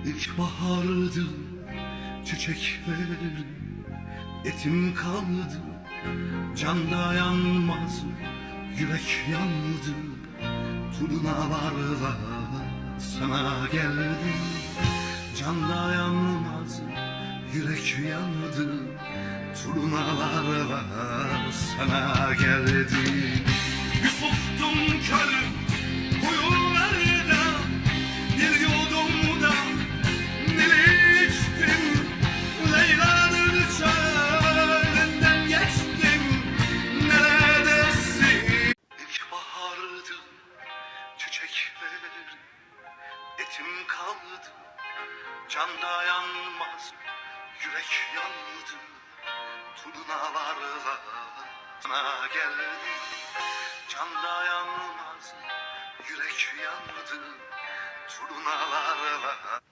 İlkbahardı çiçekler, etim kaldı, can dayanmaz, yürek yandı. Turnalarla sana geldim, can dayanmaz, yürek yandı. Turnalarla sana geldim. Yusuf'tum körüm kuyularda, bir yudumda nil içtim. Leyla'nın çölünden geçtim, neredesin? İlkbahardı çiçekler, etim kaldı, can dayanmaz, yürek yandı. Turnalarla sana geldim, can dayanmaz, yürek yandı. Turnalarla